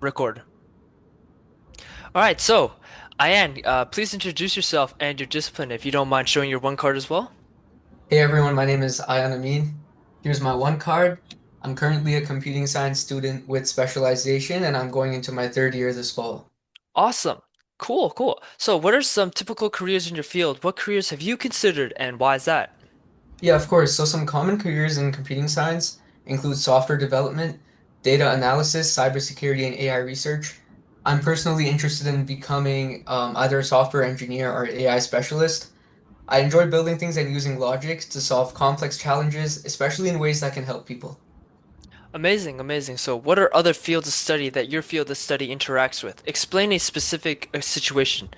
Record. All right, so Ayan, please introduce yourself and your discipline if you don't mind showing your one card as well. Hey everyone, my name is Ayan Amin. Here's my one card. I'm currently a computing science student with specialization, and I'm going into my third year this fall. Awesome. Cool, cool. So, what are some typical careers in your field? What careers have you considered and why is that? Yeah, of course. So some common careers in computing science include software development, data analysis, cybersecurity, and AI research. I'm personally interested in becoming either a software engineer or AI specialist. I enjoy building things and using logic to solve complex challenges, especially in ways that can help people. Amazing, amazing. So, what are other fields of study that your field of study interacts with? Explain a specific situation.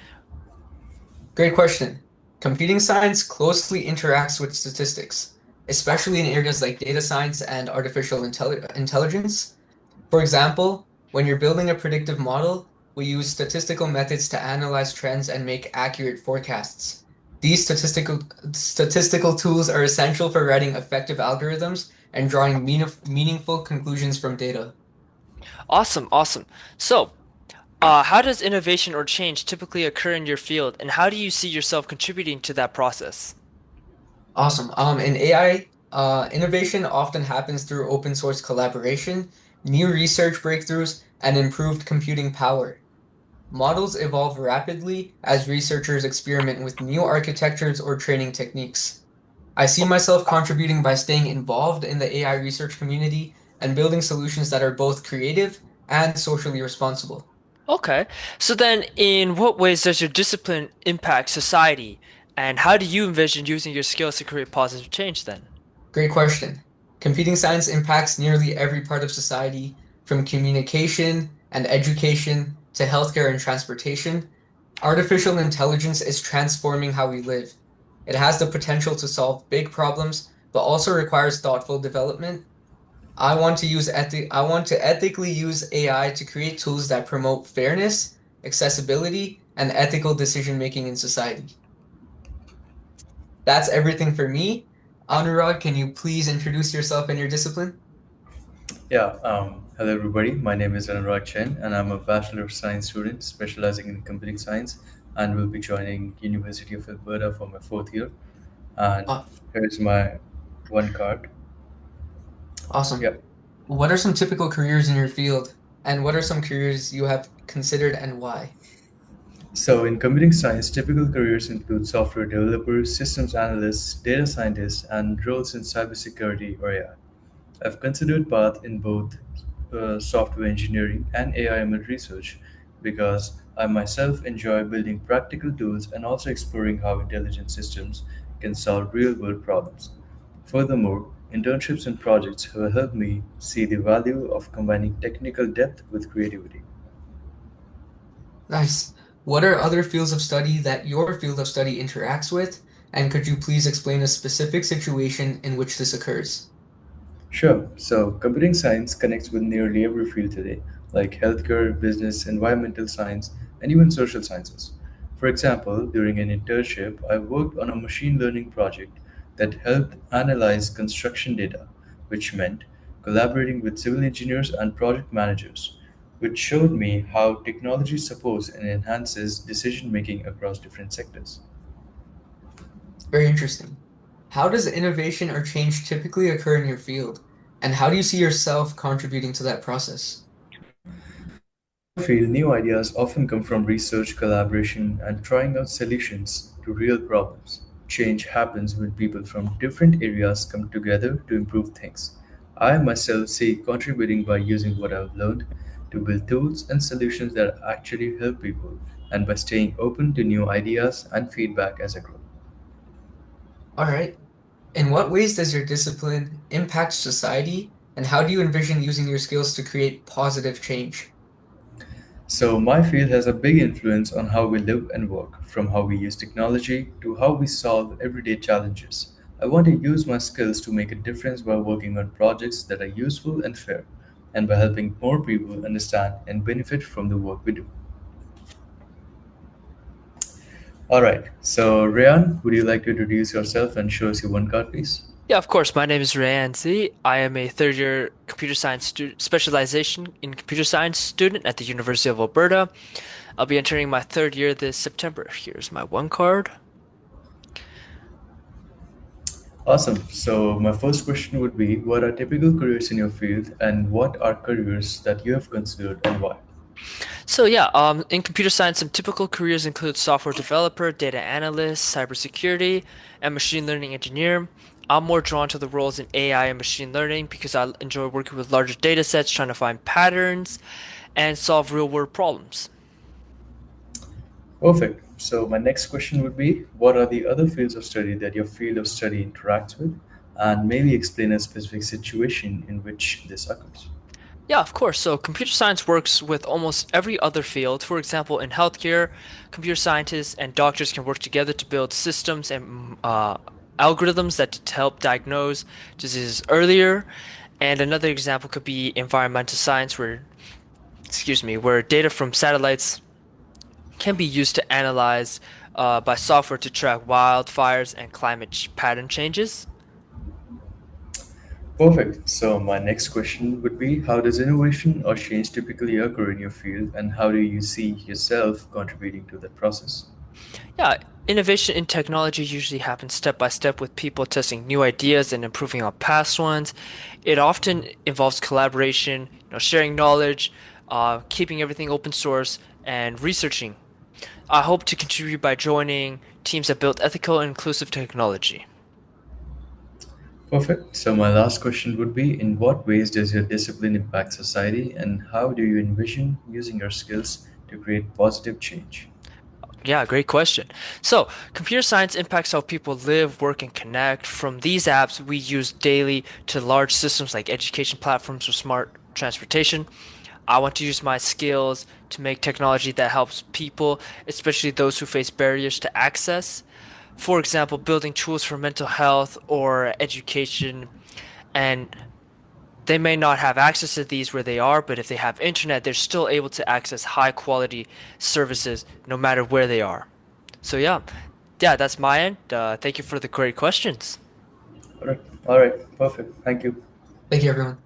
Great question. Computing science closely interacts with statistics, especially in areas like data science and intelligence. For example, when you're building a predictive model, we use statistical methods to analyze trends and make accurate forecasts. These statistical tools are essential for writing effective algorithms and drawing meaningful conclusions from data. Awesome, awesome. So, how does innovation or change typically occur in your field, and how do you see yourself contributing to that process? Awesome. In AI, innovation often happens through open source collaboration, new research breakthroughs, and improved computing power. Models evolve rapidly as researchers experiment with new architectures or training techniques. I see myself contributing by staying involved in the AI research community and building solutions that are both creative and socially responsible. Okay. So then, in what ways does your discipline impact society, and how do you envision using your skills to create positive change then? Great question. Computing science impacts nearly every part of society, from communication and education to healthcare and transportation. Artificial intelligence is transforming how we live. It has the potential to solve big problems, but also requires thoughtful development. I want to ethically use AI to create tools that promote fairness, accessibility, and ethical decision making in society. That's everything for me. Anurag, can you please introduce yourself and your discipline? Hello everybody. My name is Anurag Chen, and I'm a Bachelor of Science student specializing in computing science, and will be joining University of Alberta for my fourth year. And Uh, here's my one card. awesome. Yeah. What are some typical careers in your field, and what are some careers you have considered and why? So in computing science, typical careers include software developers, systems analysts, data scientists, and roles in cybersecurity or AI. I've considered path in both software engineering and AI/ML research because I myself enjoy building practical tools and also exploring how intelligent systems can solve real-world problems. Furthermore, internships and projects have helped me see the value of combining technical depth with creativity. Nice. What are other fields of study that your field of study interacts with? And could you please explain a specific situation in which this occurs? Sure. So, computing science connects with nearly every field today, like healthcare, business, environmental science, and even social sciences. For example, during an internship, I worked on a machine learning project that helped analyze construction data, which meant collaborating with civil engineers and project managers, which showed me how technology supports and enhances decision making across different sectors. Very interesting. How does innovation or change typically occur in your field? And how do you see yourself contributing to that process? I feel new ideas often come from research, collaboration, and trying out solutions to real problems. Change happens when people from different areas come together to improve things. I myself see contributing by using what I've learned to build tools and solutions that actually help people, and by staying open to new ideas and feedback as I grow. All right. In what ways does your discipline impact society? And how do you envision using your skills to create positive change? So, my field has a big influence on how we live and work, from how we use technology to how we solve everyday challenges. I want to use my skills to make a difference by working on projects that are useful and fair, and by helping more people understand and benefit from the work we do. All right, so Rayan, would you like to introduce yourself and show us your one card, please? Yeah, of course. My name is Rayanzi. I am a third year computer science student, specialization in computer science student at the University of Alberta. I'll be entering my third year this September. Here's my one card. Awesome. So, my first question would be, what are typical careers in your field, and what are careers that you have considered and why? So yeah, in computer science, some typical careers include software developer, data analyst, cybersecurity, and machine learning engineer. I'm more drawn to the roles in AI and machine learning because I enjoy working with larger data sets, trying to find patterns and solve real-world problems. Perfect. So, my next question would be, what are the other fields of study that your field of study interacts with, and maybe explain a specific situation in which this occurs? Yeah, of course. So computer science works with almost every other field. For example, in healthcare, computer scientists and doctors can work together to build systems and algorithms that to help diagnose diseases earlier. And another example could be environmental science, where data from satellites can be used to analyze by software to track wildfires and pattern changes. Perfect. So, my next question would be, how does innovation or change typically occur in your field, and how do you see yourself contributing to that process? Yeah, innovation in technology usually happens step by step with people testing new ideas and improving on past ones. It often involves collaboration, sharing knowledge, keeping everything open source, and researching. I hope to contribute by joining teams that build ethical and inclusive technology. Perfect. So, my last question would be, in what ways does your discipline impact society, and how do you envision using your skills to create positive change? Yeah, great question. So, computer science impacts how people live, work, and connect. From these apps we use daily to large systems like education platforms or smart transportation. I want to use my skills to make technology that helps people, especially those who face barriers to access. For example, building tools for mental health or education, and they may not have access to these where they are, but if they have internet, they're still able to access high quality services no matter where they are. So yeah, that's my end. Thank you for the great questions. All right. All right. Perfect. Thank you. Thank you, everyone.